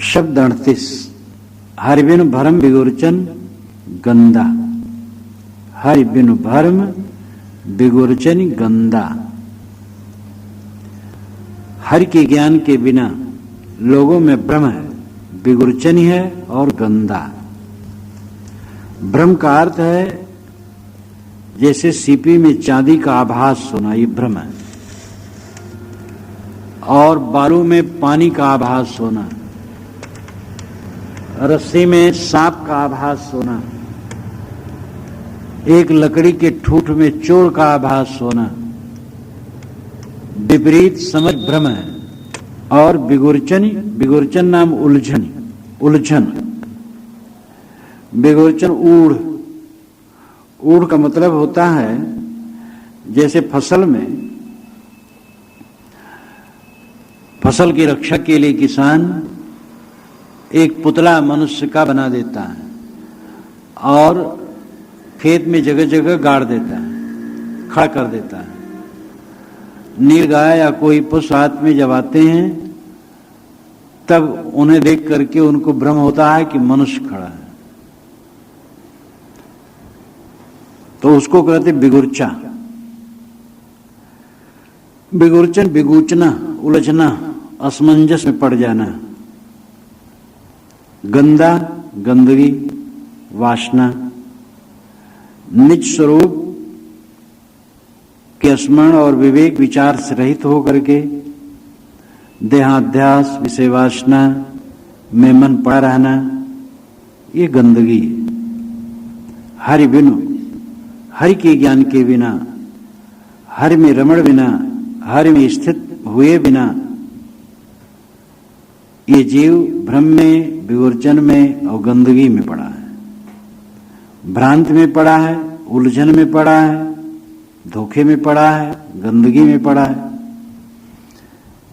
शब्द 38। हरि बिनु भरम बिगुरचन गंदा। हरि बिनु भरम बिगुरचन गंदा। हरि के ज्ञान के बिना लोगों में भ्रम है, बिगुरचनी है और गंदा। भ्रम का अर्थ है जैसे सीपी में चांदी का आभास होना, ये भ्रम है। और बालू में पानी का आभास होना, रस्सी में सांप का आभास होना, एक लकड़ी के ठूठ में चोर का आभास होना, विपरीत समझ भ्रम है। और बिगुरचन नाम उलझन, बिगुरचन ऊढ़ का मतलब होता है जैसे फसल की रक्षा के लिए किसान एक पुतला मनुष्य का बना देता है और खेत में जगह जगह गाड़ देता है, खड़ा कर देता है। नीलगाय या कोई पशु हाथ में जब आते हैं तब उन्हें देख करके उनको भ्रम होता है कि मनुष्य खड़ा है, तो उसको कहते बिगुरचा। बिगुरचन बिगूचना, उलझना, असमंजस में पड़ जाना। गंदा, गंदगी, वासना। निज स्वरूप के स्मरण और विवेक विचार से रहित होकर के देहाध्यास, विषय वासना में मन पड़ा रहना, ये गंदगी है। हरि बिनु, हरि के ज्ञान के बिना, हरि में रमण बिना, हरि में स्थित हुए बिना ये जीव भ्रम में, विगुरचन में और गंदगी में पड़ा है, भ्रांत में पड़ा है, उलझन में पड़ा है, धोखे में पड़ा है, गंदगी में पड़ा है,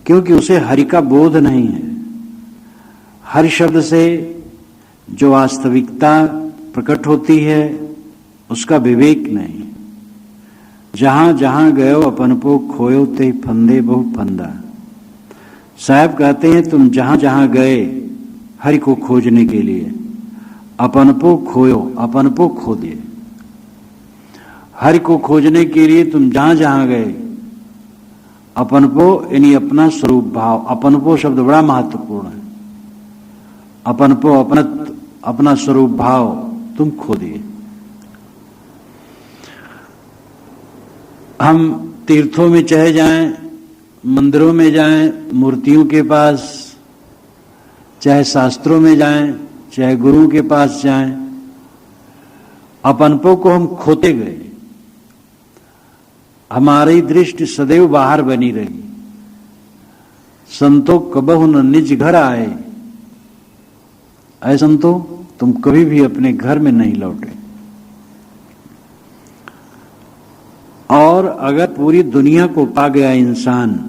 क्योंकि उसे हरि का बोध नहीं है। हरि शब्द से जो वास्तविकता प्रकट होती है उसका विवेक नहीं। जहां जहां गयो अपन को खोयो ते फंदे बहु फंदा। साहब कहते हैं तुम जहां जहां गए हरि को खोजने के लिए, अपन को खोयो, अपन को खो दिए। हरि को खोजने के लिए तुम जहां जहां गए, अपन को यानी अपना स्वरूप भाव, अपन को शब्द बड़ा महत्वपूर्ण है। अपन को अपना स्वरूप भाव तुम खो दिए। हम तीर्थों में चाहे जाएं, मंदिरों में जाएं, मूर्तियों के पास, चाहे शास्त्रों में जाएं, चाहे गुरु के पास जाएं, अपनपो को हम खोते गए। हमारी दृष्टि सदैव बाहर बनी रही। संतो कबहु न निज घर आए। ऐ संतो, तुम कभी भी अपने घर में नहीं लौटे। और अगर पूरी दुनिया को पा गया इंसान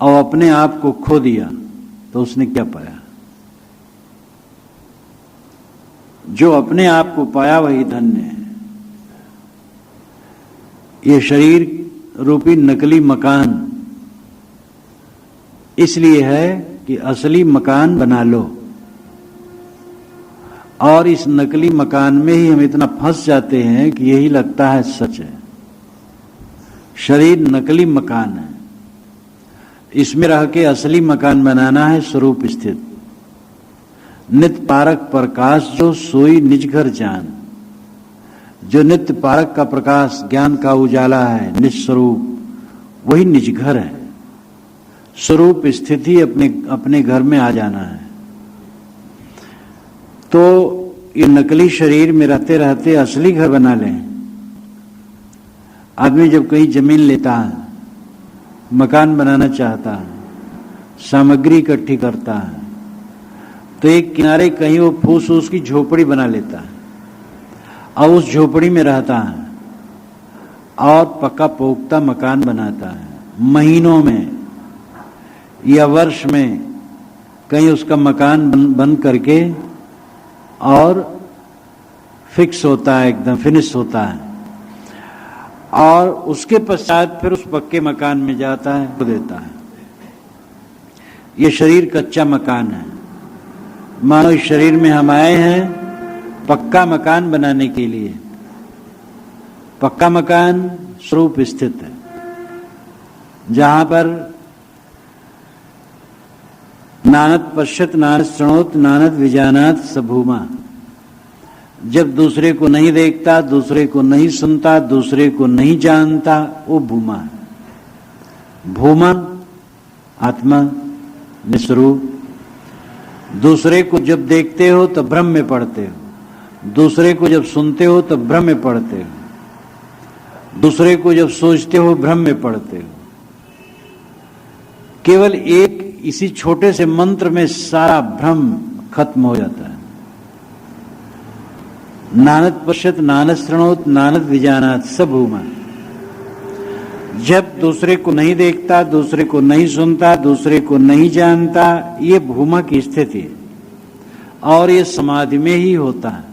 और अपने आप को खो दिया तो उसने क्या पाया? जो अपने आप को पाया वही धन्य है। ये शरीर रूपी नकली मकान इसलिए है कि असली मकान बना लो, और इस नकली मकान में ही हम इतना फंस जाते हैं कि यही लगता है सच है। शरीर नकली मकान है, इसमें रह के असली मकान बनाना है स्वरूप स्थित। नित्य पारक प्रकाश जो सोई निज घर जान। जो नित्य पारक का प्रकाश, ज्ञान का उजाला है, निस्वरूप, वही निज घर है। स्वरूप स्थिति अपने घर में आ जाना है। तो ये नकली शरीर में रहते रहते असली घर बना लें। आदमी जब कहीं जमीन लेता है, मकान बनाना चाहता है, सामग्री इकट्ठी करता है, तो एक किनारे कहीं वो फूस फूस की झोपड़ी बना लेता है और उस झोपड़ी में रहता है और पक्का पोख्ता मकान बनाता है। महीनों में या वर्ष में कहीं उसका मकान बन करके और फिक्स होता है, एकदम फिनिश होता है, और उसके पश्चात फिर उस पक्के मकान में जाता है, देता है। ये शरीर कच्चा मकान है। मानो इस शरीर में हम आए हैं पक्का मकान बनाने के लिए। पक्का मकान स्वरूप स्थित है, जहां पर नानद पश्यत नानद शृणोत नानद विजानात स भूमा। जब दूसरे को नहीं देखता, दूसरे को नहीं सुनता, दूसरे को नहीं जानता, वो भूमा है। भूमा आत्मा निस्वरूप। दूसरे को जब देखते हो तो भ्रम में पड़ते हो, दूसरे को जब सुनते हो तो भ्रम में पड़ते हो, दूसरे को जब सोचते हो भ्रम में पड़ते हो। केवल एक इसी छोटे से मंत्र में सारा भ्रम खत्म हो जाता है। नानद पश्यत नानद शृणोत नानद विजानात स भूमा। जब दूसरे को नहीं देखता, दूसरे को नहीं सुनता, दूसरे को नहीं जानता, ये भूमा की स्थिति है। और ये समाधि में ही होता है।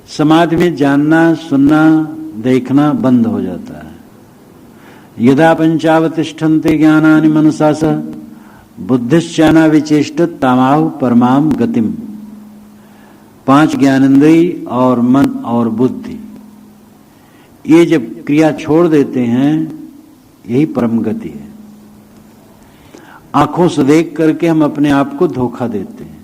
समाधि में जानना, सुनना, देखना बंद हो जाता है। यदा पंचावतिष्ठन्ते ज्ञानानि मनसा स बुद्धिश्चाना विचेष्टत तामाहु परमाम गतिम। 5 ज्ञानेंद्रिय और मन और बुद्धि, ये जब क्रिया छोड़ देते हैं, यही परम गति है। आंखों से देख करके हम अपने आप को धोखा देते हैं।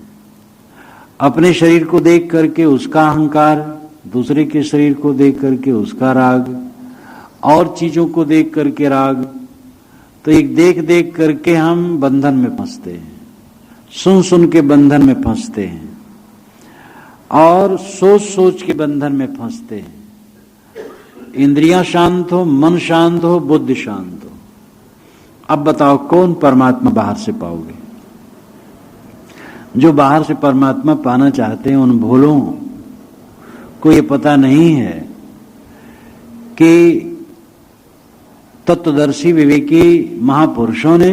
अपने शरीर को देख करके उसका अहंकार, दूसरे के शरीर को देख करके उसका राग, और चीजों को देख करके राग। तो एक देख देख करके हम बंधन में फंसते हैं, सुन सुन के बंधन में फंसते हैं, और सोच सोच के बंधन में फंसते हैं। इंद्रियां शांत हो, मन शांत हो, बुद्धि शांत हो। अब बताओ कौन परमात्मा बाहर से पाओगे? जो बाहर से परमात्मा पाना चाहते हैं, उन भोलों को ये पता नहीं है कि तत्वदर्शी विवेकी महापुरुषों ने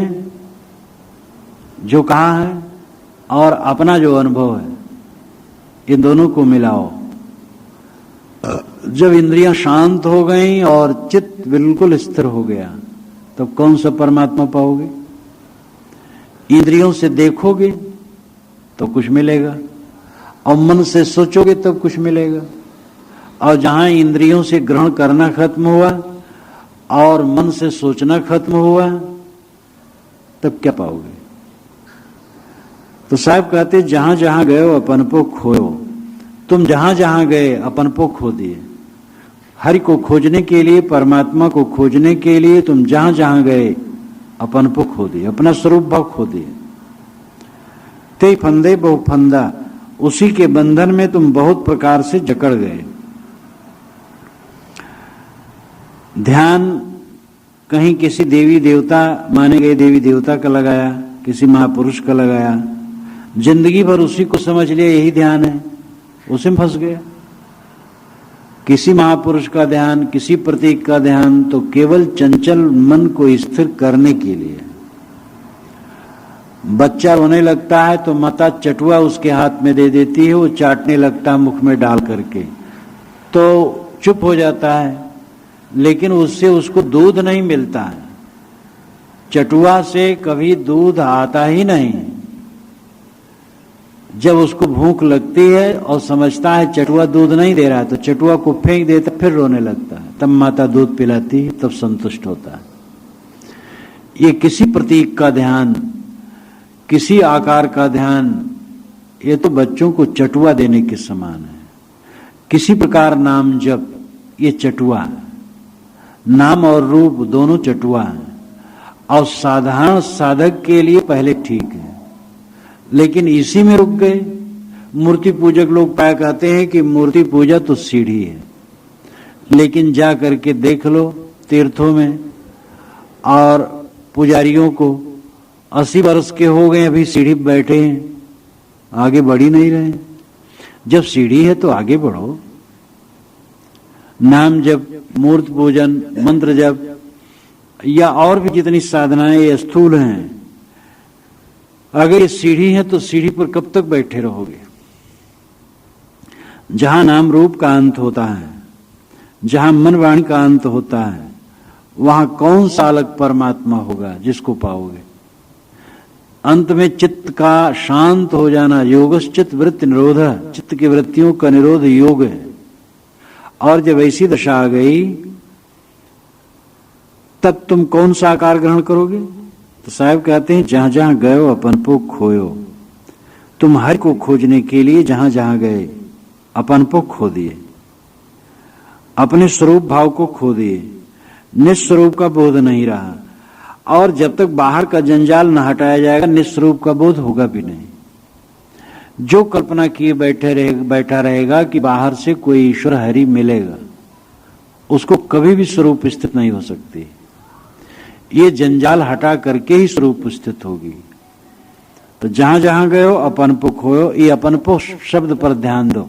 जो कहा है और अपना जो अनुभव है, इन दोनों को मिलाओ। जब इंद्रियां शांत हो गई और चित्त बिल्कुल स्थिर हो गया, तब कौन सा परमात्मा पाओगे? इंद्रियों से देखोगे तो कुछ मिलेगा, और मन से सोचोगे तब कुछ मिलेगा। और जहां इंद्रियों से ग्रहण करना खत्म हुआ और मन से सोचना खत्म हुआ, तब क्या पाओगे? तो साहब कहते, जहां जहां गए हो अपन को खोयो। तुम जहां जहां गए अपन को खो दिए। हरि को खोजने के लिए, परमात्मा को खोजने के लिए तुम जहां जहां गए अपन को खो दिए, अपना स्वरूप भाव खो दिए। ते फंदे बहु फंदा, उसी के बंधन में तुम बहुत प्रकार से जकड़ गए। ध्यान कहीं किसी देवी देवता, माने गए देवी देवता का लगाया, किसी महापुरुष का लगाया, जिंदगी भर उसी को समझ लिया यही ध्यान है, उसी में फंस गया। किसी महापुरुष का ध्यान, किसी प्रतीक का ध्यान तो केवल चंचल मन को स्थिर करने के लिए। बच्चा रोने लगता है तो माता चटुआ उसके हाथ में दे देती है, वो चाटने लगता है मुख में डाल करके, तो चुप हो जाता है। लेकिन उससे उसको दूध नहीं मिलता है। चटुआ से कभी दूध आता ही नहीं। जब उसको भूख लगती है और समझता है चटुआ दूध नहीं दे रहा है, तो चटुआ को फेंक देता, फिर रोने लगता है। तब माता दूध पिलाती है, तब संतुष्ट होता है। ये किसी प्रतीक का ध्यान, किसी आकार का ध्यान, ये तो बच्चों को चटुआ देने के समान है। किसी प्रकार नाम जप, ये चटुआ है। नाम और रूप दोनों चटुआ हैं, और साधारण साधक के लिए पहले ठीक है, लेकिन इसी में रुक गए। मूर्ति पूजक लोग पाया कहते हैं कि मूर्ति पूजा तो सीढ़ी है, लेकिन जा करके देख लो तीर्थों में, और पुजारियों को 80 वर्ष के हो गए, अभी सीढ़ी पर बैठे हैं, आगे बढ़ ही नहीं रहे। जब सीढ़ी है तो आगे बढ़ो। नाम जप, मूर्ति पूजन, मंत्र जप, या और भी जितनी साधनाएं ये स्थूल हैं, अगर ये सीढ़ी है तो सीढ़ी पर कब तक बैठे रहोगे? जहां नाम रूप का अंत होता है, जहां मन वाणी का अंत होता है, वहां कौन सा अलग परमात्मा होगा जिसको पाओगे? अंत में चित्त का शांत हो जाना, योगश्चित्त वृत्ति निरोध, चित्त की वृत्तियों का निरोध योग है। और जब ऐसी दशा आ गई तब तुम कौन सा आकार ग्रहण करोगे? तो साहब कहते हैं जहां जहां गयो अपन को खोयो। तुम हरि को खोजने के लिए जहां जहां गए अपन को खो दिए, अपने स्वरूप भाव को खो दिए, निस्वरूप का बोध नहीं रहा। और जब तक बाहर का जंजाल न हटाया जाएगा निस्वरूप का बोध होगा भी नहीं। जो कल्पना किए बैठा रहेगा कि बाहर से कोई ईश्वर हरि मिलेगा, उसको कभी भी स्वरूप स्थित नहीं हो सकती। ये जंजाल हटा करके ही स्वरूप स्थित होगी। तो जहां जहां गए हो अपन को खोयो, ये अपन को शब्द पर ध्यान दो।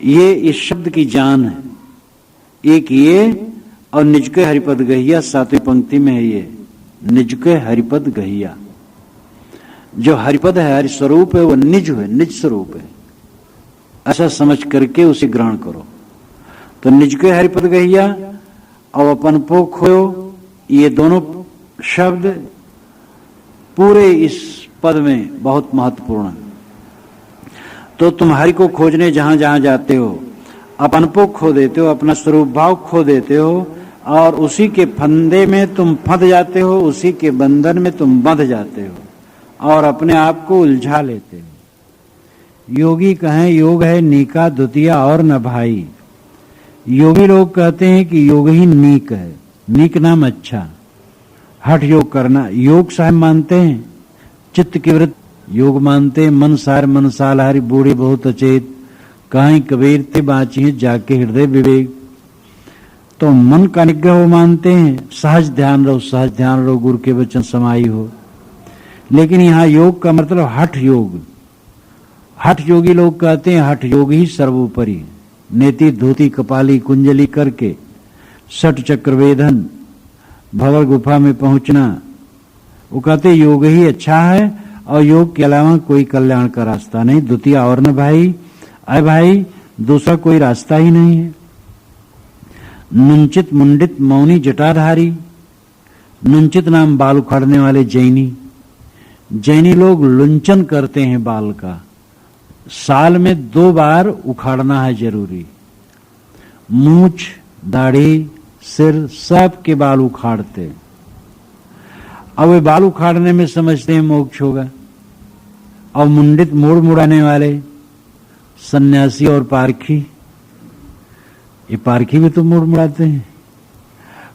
ये इस शब्द की जान है। एक ये और निज के हरिपद गहिया, 7वीं पंक्ति में है ये निज के हरिपद गहिया। जो हरिपद है, हरि स्वरूप है, वो निज है, निज स्वरूप है। ऐसा समझ करके उसे ग्रहण करो। तो निज के हरिपद गहिया और अपन को खोयो, ये दोनों शब्द पूरे इस पद में बहुत महत्वपूर्ण है। तो तुम हरि को खोजने जहां जहां जाते हो अपन को खो देते हो, अपना स्वरूप भाव खो देते हो और उसी के फंदे में तुम फंद जाते हो, उसी के बंधन में तुम बंध जाते हो और अपने आप को उलझा लेते हो। योगी कहें योग है नीका द्वितीया और न भाई। योगी लोग कहते हैं कि योग ही नीक है, नीक नाम अच्छा। हठ योग करना योग साहब मानते हैं, चित्त की वृत्ति योग मानते हैं। मन सार मन साल हरि बूढ़े बहुत अचेत, कहीं कबीर ते बाची जाके हृदय विवेक। तो मन का निग्रह मानते हैं, सहज ध्यान रहो, सहज ध्यान रहो, गुरु के वचन समाई हो। लेकिन यहाँ योग का मतलब हठ योग। हठ योगी लोग कहते हैं हठ योग ही सर्वोपरि। नेति धोती कपाली कुंजली करके सठ चक्र वेदन भवर गुफा में पहुंचना, वो कहते योग ही अच्छा है और योग के अलावा कोई कल्याण का रास्ता नहीं। द्वितीय और न भाई, अरे भाई दूसरा कोई रास्ता ही नहीं है। नुंचित मुंडित मौनी जटाधारी। नुंचित नाम बाल उखाड़ने वाले जैनी। जैनी लोग लुंचन करते हैं बाल का, साल में 2 बार उखाड़ना है जरूरी। मूछ, दाढ़ी, सिर सब के बाल उखाड़ते। अब वे बाल उखाड़ने में समझते हैं मोक्ष होगा। और मुंडित मोड़ मुड़ाने वाले सन्यासी और पारखी, ये पारखी भी तो मोड़ मुड़ाते हैं।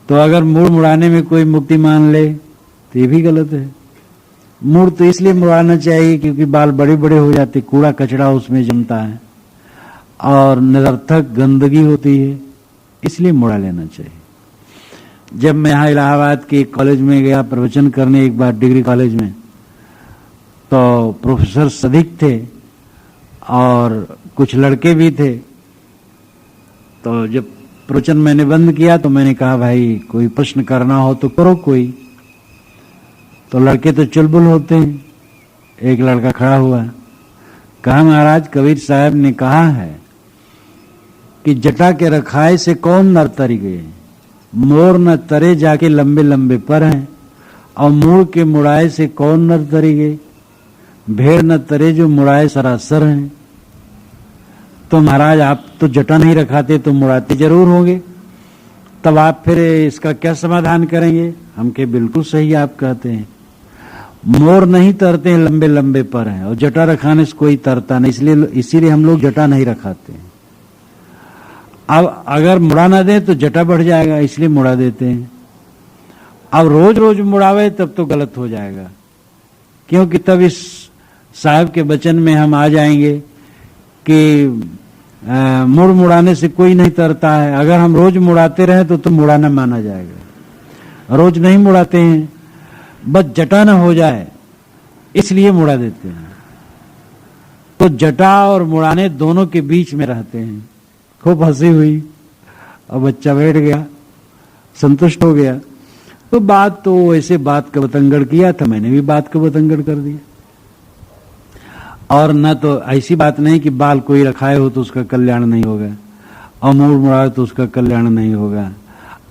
तो अगर मोड़ मुड़ाने में कोई मुक्ति मान ले तो ये भी गलत है। मोड़ तो इसलिए मुड़ाना चाहिए क्योंकि बाल बड़े बड़े हो जाते, कूड़ा कचरा उसमें जमता है और निरर्थक गंदगी होती है, इसलिए मुड़ा लेना चाहिए। जब मैं यहाँ इलाहाबाद के कॉलेज में गया प्रवचन करने एक बार, डिग्री कॉलेज में, तो प्रोफेसर सदीक थे और कुछ लड़के भी थे। तो जब प्रवचन मैंने बंद किया तो मैंने कहा भाई कोई प्रश्न करना हो तो करो कोई। तो लड़के तो चुलबुल होते हैं। एक लड़का खड़ा हुआ, कहा महाराज कबीर साहब ने कहा है कि जटा के रखाए से कौन नर तरी गए, मोर न तरे जाके लंबे लंबे पर हैं, और मूड़ के मुड़ाए से कौन नर तरी गए, भेड़ न तरे जो मुड़ाए सरासर हैं। तो महाराज आप तो जटा नहीं रखाते तो मुड़ाते जरूर होंगे, तब आप फिर इसका क्या समाधान करेंगे? हम के बिल्कुल सही आप कहते हैं, मोर नहीं तरते हैं, लंबे लंबे पर हैं, और जटा रखाने से कोई तरता नहीं, इसीलिए हम लोग जटा नहीं रखाते हैं। अब अगर मुड़ा ना दे तो जटा बढ़ जाएगा, इसलिए मुड़ा देते हैं। अब रोज रोज मुड़ावे तब तो गलत हो जाएगा, क्योंकि तब इस साहब के वचन में हम आ जाएंगे कि मुड़ मुड़ाने से कोई नहीं तरता है। अगर हम रोज मुड़ाते रहे तो मुड़ाना माना जाएगा। रोज नहीं मुड़ाते हैं, बस जटा ना हो जाए इसलिए मुड़ा देते हैं। तो जटा और मुड़ाने दोनों के बीच में रहते हैं। खूब हंसी हुई और बच्चा बैठ गया, संतुष्ट हो गया। तो बात तो ऐसे बात का बतंगड़ किया था, मैंने भी बात का बतंगड़ कर दिया। और न तो ऐसी बात नहीं कि बाल कोई रखाए हो तो उसका कल्याण नहीं होगा और मूड़ मुड़ाए तो उसका कल्याण नहीं होगा।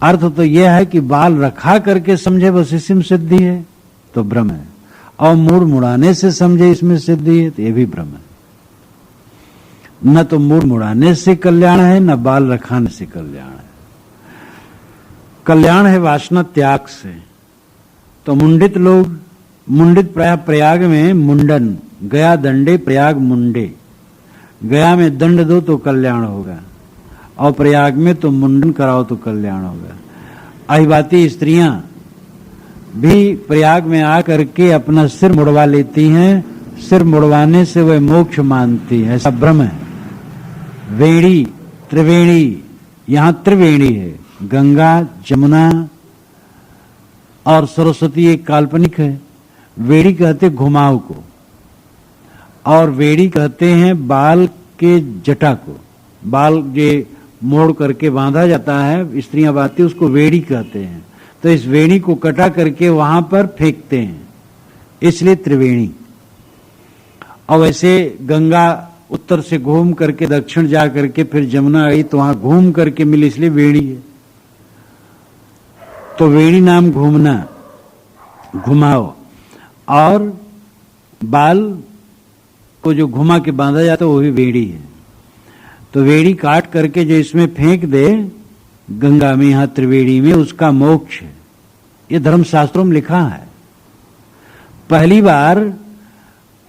अर्थ तो यह है कि बाल रखा करके समझे बस इसी में सिद्धि है, तो भ्रम है। और मूड मुड़ाने से समझे इसमें सिद्धि है, तो ये भी भ्रम है। न तो मूड मुड़ाने से कल्याण है, न बाल रखाने से कल्याण है। कल्याण है वासना त्याग से। तो मुंडित लोग, मुंडित प्रयाग में मुंडन, गया दंडे प्रयाग मुंडे, गया में दंड दो तो कल्याण होगा, और प्रयाग में तो मुंडन कराओ तो कल्याण होगा। अहिबाती स्त्रियां भी प्रयाग में आकर के अपना सिर मुड़वा लेती हैं, सिर मुड़वाने से वह मोक्ष मानती है, ऐसा भ्रम है। वेणी, त्रिवेणी, यहां त्रिवेणी है, गंगा, जमुना और सरस्वती एक काल्पनिक है। वेणी कहते घुमाव को, और वेणी कहते हैं बाल के जटा को, बाल जे मोड़ करके बांधा जाता है, स्त्रियां बांधती, उसको वेणी कहते हैं। तो इस वेणी को कटा करके वहां पर फेंकते हैं, इसलिए त्रिवेणी। और वैसे गंगा उत्तर से घूम करके दक्षिण जा करके फिर जमुना आई तो वहां घूम करके मिली, इसलिए वेणी है। तो वेणी नाम घूमना, घुमाओ, और बाल को जो घुमा के बांधा जाता है वो भी वेणी है। तो वेणी काट करके जो इसमें फेंक दे गंगा में, यहां त्रिवेणी में, उसका मोक्ष है। ये धर्मशास्त्रों में लिखा है। पहली बार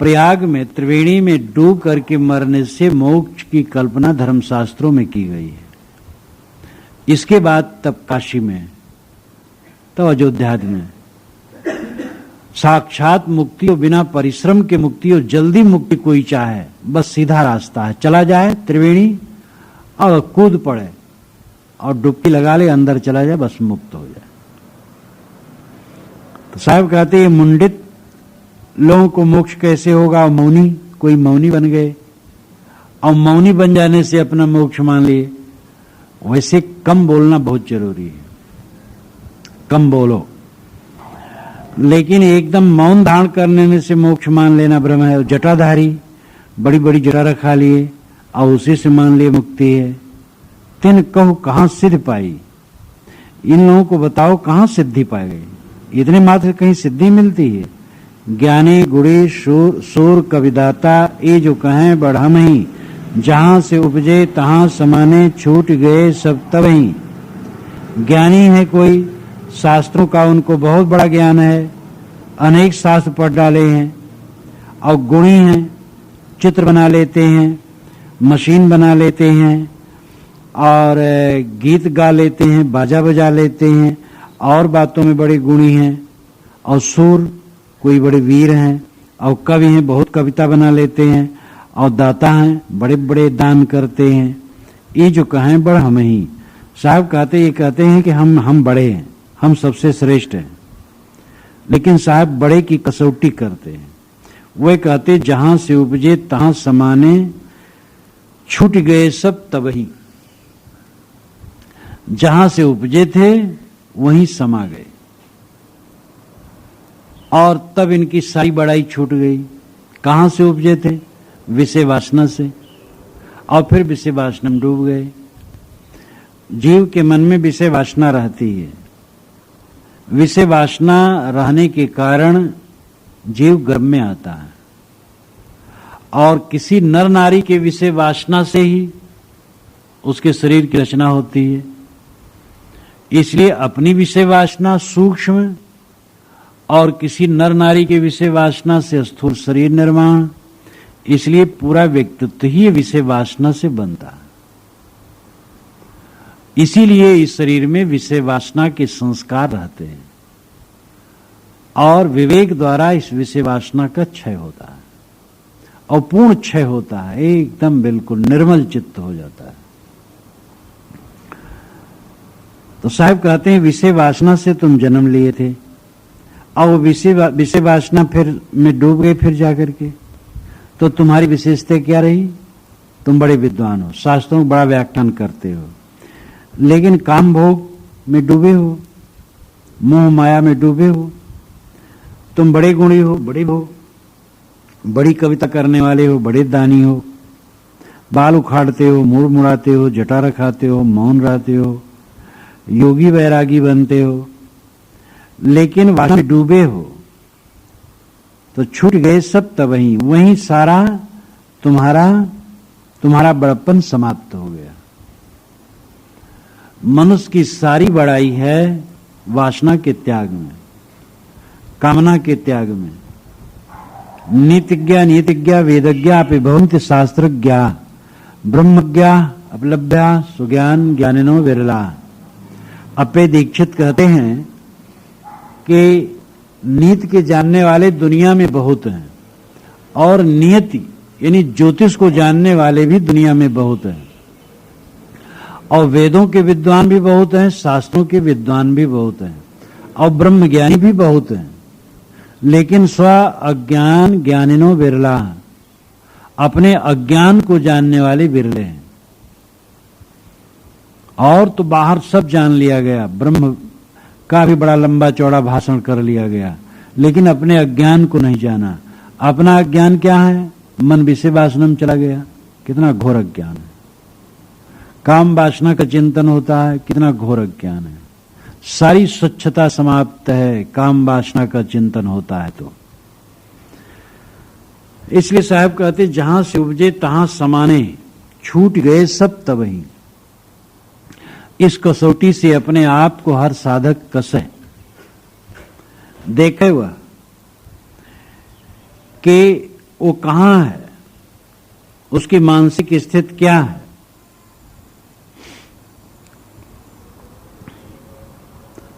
प्रयाग में त्रिवेणी में डूब करके मरने से मोक्ष की कल्पना धर्मशास्त्रों में की गई है। इसके बाद तब काशी में, तब अयोध्या में साक्षात मुक्ति और बिना परिश्रम के मुक्ति और जल्दी मुक्ति कोई चाहे, बस सीधा रास्ता है, चला जाए त्रिवेणी और कूद पड़े और डुबकी लगा ले, अंदर चला जाए, बस मुक्त हो जाए। तो साहब कहते हैं मुंडित लोगों को मोक्ष कैसे होगा? मौनी, कोई मौनी बन गए और मौनी बन जाने से अपना मोक्ष मान लिए। वैसे कम बोलना बहुत जरूरी है, कम बोलो, लेकिन एकदम मौन धारण करने से मोक्ष मान लेना भ्रम है। जटाधारी बड़ी बड़ी जटा रखा लिए और उसी से मान लिए मुक्ति है। तिन कहो कहां सिद्ध पाई, इन लोगों को बताओ कहां सिद्धि पाई गई। इतने मात्र कहीं सिद्धि मिलती है? ज्ञानी गुणी सूर कविदाता, ये जो कहें बढ़म ही, जहां से उपजे तहां समाने, छूट गए सब तबही। ज्ञानी है कोई, शास्त्रों का उनको बहुत बड़ा ज्ञान है, अनेक शास्त्र पढ़ डाले हैं, और गुणी हैं, चित्र बना लेते हैं, मशीन बना लेते हैं, और गीत गा लेते हैं, बाजा बजा लेते हैं, और बातों में बड़े गुणी हैं। और सूर, कोई बड़े वीर हैं, और कवि हैं, बहुत कविता बना लेते हैं, और दाता हैं, बड़े बड़े दान करते हैं। ये जो कहें बड़ हम ही, साहब कहते, ये कहते हैं कि हम बड़े हैं, हम सबसे श्रेष्ठ हैं, लेकिन साहब बड़े की कसौटी करते हैं। वे कहते जहां से उपजे तहां समाने, छूट गए सब तबही। जहां से उपजे थे वहीं समा गए, और तब इनकी सारी बड़ाई छूट गई। कहां से उपजे थे? विषय वासना से, और फिर विषय वासना में डूब गए। जीव के मन में विषय वासना रहती है। विषय वासना रहने के कारण जीव गर्भ में आता है, और किसी नर नारी के विषय वासना से ही उसके शरीर की रचना होती है। इसलिए अपनी विषय वासना सूक्ष्म, और किसी नर नारी के विषय वासना से स्थूल शरीर निर्माण। इसलिए पूरा व्यक्तित्व ही विषय वासना से बनता है। इसीलिए इस शरीर में विषय वासना के संस्कार रहते हैं, और विवेक द्वारा इस विषय वासना का क्षय होता है, और पूर्ण क्षय होता है, एकदम बिल्कुल निर्मल चित्त हो जाता है। तो साहब कहते हैं विषय वासना से तुम जन्म लिए थे, और विषय वासना फिर में डूब गए, फिर जाकर के तो तुम्हारी विशेषता क्या रही? तुम बड़े विद्वान हो, शास्त्रों में बड़ा व्याख्यान करते हो, लेकिन काम भोग में डूबे हो, मोह माया में डूबे हो। तुम बड़े गुणी हो, बड़े हो, बड़ी कविता करने वाले हो, बड़े दानी हो, बाल उखाड़ते हो, मुड़ मुड़ाते हो, जटा रखाते हो, मौन रहते हो, योगी वैरागी बनते हो, लेकिन वासना में डूबे हो। तो छूट गए सब तबही, वहीं सारा तुम्हारा बड़प्पन समाप्त हो गया। मनुष्य की सारी बड़ाई है वासना के त्याग में, कामना के त्याग में। नीतिज्ञा वेदज्ञा अपि भवन्ति शास्त्रज्ञा ब्रह्मज्ञा अपलब्ध्या सुज्ञान ज्ञानिनो विरला। अपे दीक्षित कहते हैं कि नीति के जानने वाले दुनिया में बहुत हैं और नियति यानी ज्योतिष को जानने वाले भी दुनिया में बहुत हैं, और वेदों के विद्वान भी बहुत हैं, शास्त्रों के विद्वान भी बहुत हैं, और ब्रह्मज्ञानी भी बहुत हैं। लेकिन स्व अज्ञान ज्ञानिनो विरला, अपने अज्ञान को जानने वाले विरले हैं। और तो बाहर सब जान लिया गया, ब्रह्म का भी बड़ा लंबा चौड़ा भाषण कर लिया गया, लेकिन अपने अज्ञान को नहीं जाना। अपना अज्ञान क्या है? मन विषय वासना में चला गया, कितना घोर अज्ञान है। काम वासना का चिंतन होता है, कितना घोर अज्ञान है। सारी स्वच्छता समाप्त है, काम वासना का चिंतन होता है। तो इसलिए साहब कहते जहां से उपजे तहां समाने, छूट गए सब तबही। इस कसौटी से अपने आप को हर साधक कसे, देखे वह कि वो कहां है, उसकी मानसिक स्थिति क्या है।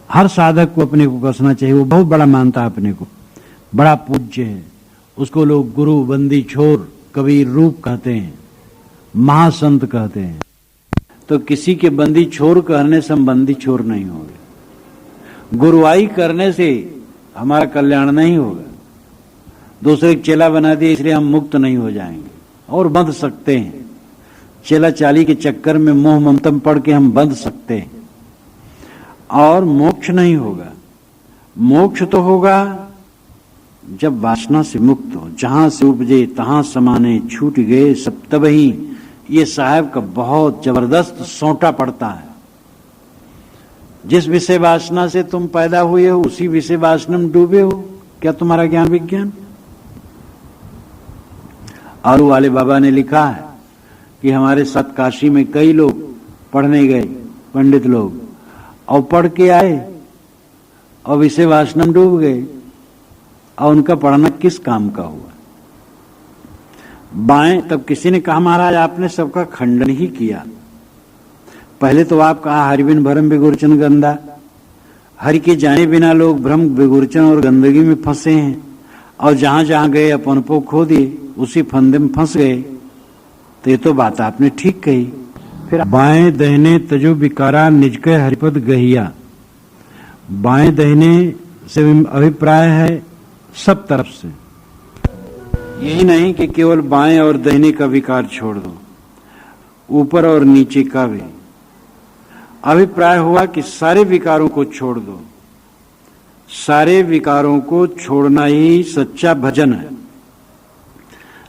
हर साधक को अपने को कसना चाहिए। वो बहुत बड़ा मानता है अपने को, बड़ा पूज्य है, उसको लोग गुरु बंदी छोर कबीर रूप कहते हैं, महासंत कहते हैं। तो किसी के बंदी छोर कहने से हम बंदी छोर नहीं होंगे, गुरुआई करने से हमारा कल्याण नहीं होगा। दूसरे चेला बना दिए इसलिए हम मुक्त नहीं हो जाएंगे, और बंध सकते हैं। चेला चाली के चक्कर में मोह ममतम पड़ के हम बंध सकते हैं, और मोक्ष नहीं होगा। मोक्ष तो होगा जब वासना से मुक्त हो। जहां से उपजे तहां समाने, छूट गए सब तबही। ये साहब का बहुत जबरदस्त सोंटा पड़ता है। जिस विषय वासना से तुम पैदा हुए हो उसी विषय वासना में डूबे हो। क्या तुम्हारा ज्ञान विज्ञान? आरू वाले बाबा ने लिखा है कि हमारे साथ काशी में कई लोग पढ़ने गए, पंडित लोग, और पढ़ के आए और विषय वासना में डूब गए, और उनका पढ़ना किस काम का हुआ? बाएं तब किसी ने कहा महाराज आपने सबका खंडन ही किया। पहले तो आप कहा हरिबिन भरम विगुरचन गंदा, हरि के जाने बिना लोग भ्रम विगुरचन और गंदगी में फंसे हैं, और जहां जहां गए अपन को खो दिए, उसी फंदे में फंस गए। तो ये तो बात आपने ठीक कही। फिर बाएं दहने तजो विकारा निज के हरिपद गहिया। बाएं दहने से अभिप्राय है सब तरफ से, यही नहीं कि केवल बाएं और दाहिने का विकार छोड़ दो, ऊपर और नीचे का भी। अभिप्राय हुआ कि सारे विकारों को छोड़ दो। सारे विकारों को छोड़ना ही सच्चा भजन है।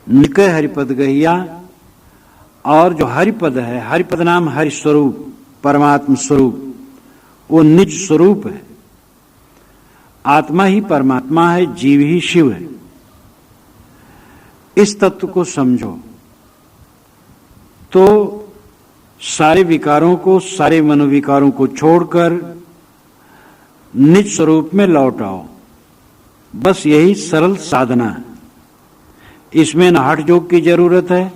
निकय हरिपद गहिया, और जो हरिपद है, हरिपद नाम हरि स्वरूप, परमात्म स्वरूप, वो निज स्वरूप है। आत्मा ही परमात्मा है, जीव ही शिव है। इस तत्व को समझो तो सारे विकारों को, सारे मनोविकारों को छोड़कर निज स्वरूप में लौट आओ। बस यही सरल साधना है। इसमें न हठ जोग की जरूरत है,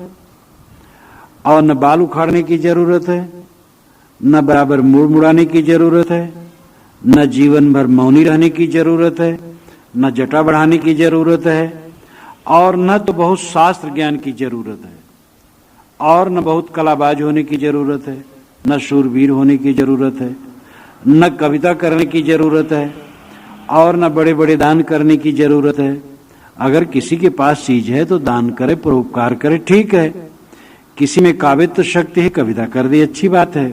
और न बाल उखाड़ने की जरूरत है, न बराबर मुड़ मुड़ाने की जरूरत है, न जीवन भर मौनी रहने की जरूरत है, न जटा बढ़ाने की जरूरत है, और न तो बहुत शास्त्र ज्ञान की जरूरत है, और न बहुत कलाबाज होने की जरूरत है, न शूरवीर होने की जरूरत है, न कविता करने की जरूरत है, और न बड़े बड़े दान करने की जरूरत है। अगर किसी के पास चीज है तो दान करे, परोपकार करे, ठीक है। किसी में काव्यत्व शक्ति है, कविता कर दी, अच्छी बात है।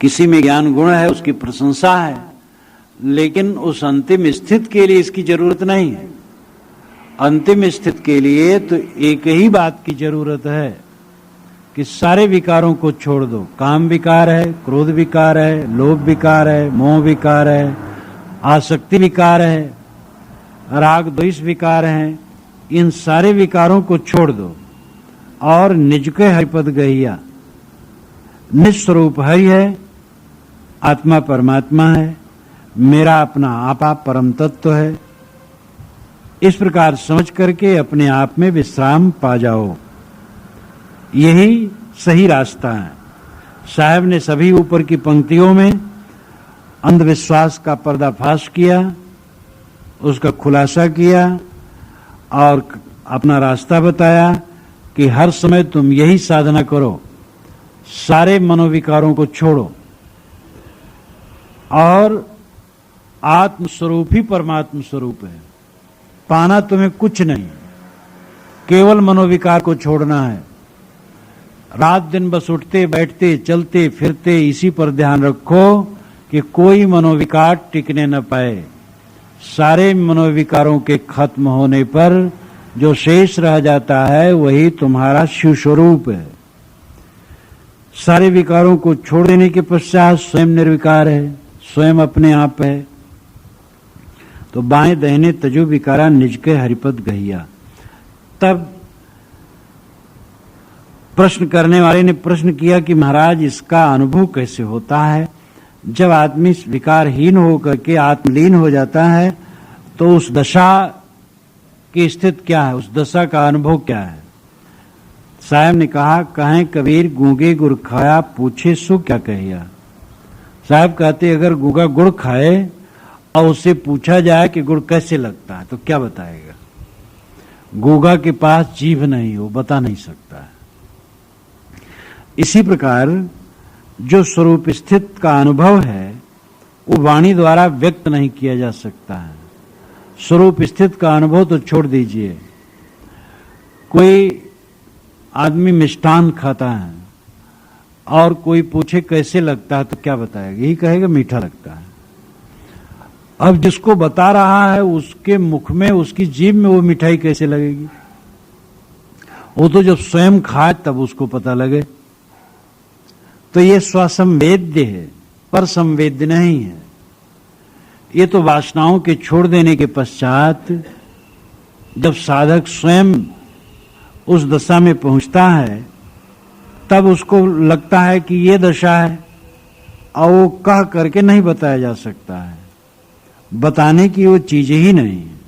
किसी में ज्ञान गुण है, उसकी प्रशंसा है, लेकिन उस अंतिम स्थिति के लिए इसकी जरूरत नहीं है। अंतिम स्थिति के लिए तो एक ही बात की जरूरत है कि सारे विकारों को छोड़ दो। काम विकार है, क्रोध विकार है, लोभ विकार है, मोह विकार है, आसक्ति विकार है, राग द्वेष विकार हैं, इन सारे विकारों को छोड़ दो और निज के हरिपद गहिया। निज स्वरूप हरि है, आत्मा परमात्मा है, मेरा अपना आपा परम तत्व है। इस प्रकार समझ करके अपने आप में विश्राम पा जाओ, यही सही रास्ता है। साहब ने सभी ऊपर की पंक्तियों में अंधविश्वास का पर्दाफाश किया, उसका खुलासा किया और अपना रास्ता बताया कि हर समय तुम यही साधना करो, सारे मनोविकारों को छोड़ो और आत्म स्वरूप ही परमात्म स्वरूप है। पाना तुम्हें कुछ नहीं, केवल मनोविकार को छोड़ना है। रात दिन बस उठते बैठते चलते फिरते इसी पर ध्यान रखो कि कोई मनोविकार टिकने न पाए। सारे मनोविकारों के खत्म होने पर जो शेष रह जाता है वही तुम्हारा शिव स्वरूप है। सारे विकारों को छोड़ देने के पश्चात स्वयं निर्विकार है, स्वयं अपने आप है। तो बाएं दहने तजु विकारा निज के हरिपद गहिया। तब प्रश्न करने वाले ने प्रश्न किया कि महाराज इसका अनुभव कैसे होता है? जब आदमी विकारहीन होकर के आत्मलीन हो जाता है तो उस दशा की स्थिति क्या है, उस दशा का अनुभव क्या है? साहब ने कहा, कहें कबीर गूंगे गुड़ खाया पूछे सो क्या कहिया। साहब कहते अगर गूंगा गुड़ खाए और उससे पूछा जाए कि गुड़ कैसे लगता है तो क्या बताएगा? गूंगा के पास जीभ नहीं, वो बता नहीं सकता है। इसी प्रकार जो स्वरूप स्थित का अनुभव है वो वाणी द्वारा व्यक्त नहीं किया जा सकता है। स्वरूप स्थित का अनुभव तो छोड़ दीजिए। कोई आदमी मिष्ठान खाता है और कोई पूछे कैसे लगता है तो क्या बताएगा? यही कहेगा मीठा लगता है। अब जिसको बता रहा है उसके मुख में, उसकी जीभ में वो मिठाई कैसे लगेगी? वो तो जब स्वयं खाए तब उसको पता लगे। तो ये स्वसंवेद्य है, पर संवेद्य नहीं है। ये तो वासनाओं के छोड़ देने के पश्चात जब साधक स्वयं उस दशा में पहुंचता है तब उसको लगता है कि ये दशा है, और वो कह करके नहीं बताया जा सकता है। बताने की वो चीज ही नहीं है।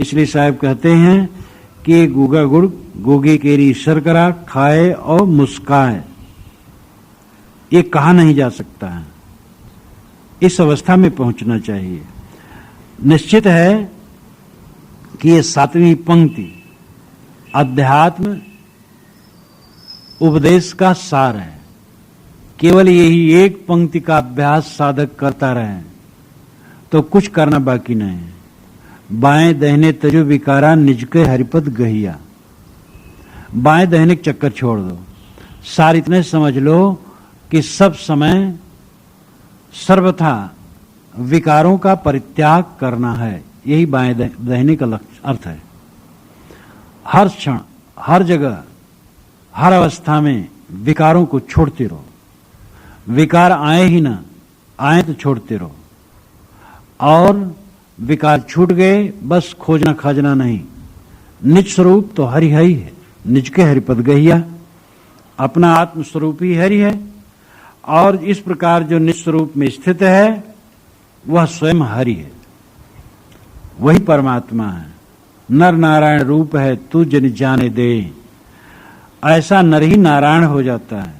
इसलिए साहब कहते हैं कि गूगा गुड़ गोगी केरी शर्करा खाए और मुस्काए, ये कहा नहीं जा सकता है। इस अवस्था में पहुंचना चाहिए। निश्चित है कि ये 7वीं पंक्ति अध्यात्म उपदेश का सार है। केवल यही एक पंक्ति का अभ्यास साधक करता रहे तो कुछ करना बाकी नहीं है। बाएं दहने तजु विकारा निज के हरिपद गहिया। बाएं दहने चक्कर छोड़ दो, सार इतने समझ लो कि सब समय सर्वथा विकारों का परित्याग करना है। यही बाएं दहने का अर्थ है। हर क्षण, हर जगह, हर अवस्था में विकारों को छोड़ते रहो। विकार आए ही ना, आए तो छोड़ते रहो। और विकार छूट गए बस खोजना खाजना नहीं। निज स्वरूप तो हरि ही है, निज के हरिपद गहिया। अपना आत्म स्वरूप ही हरि है और इस प्रकार जो निज स्वरूप में स्थित है वह स्वयं हरि है, वही परमात्मा है। नर नारायण रूप है तू जन जाने दे। ऐसा नर ही नारायण हो जाता है।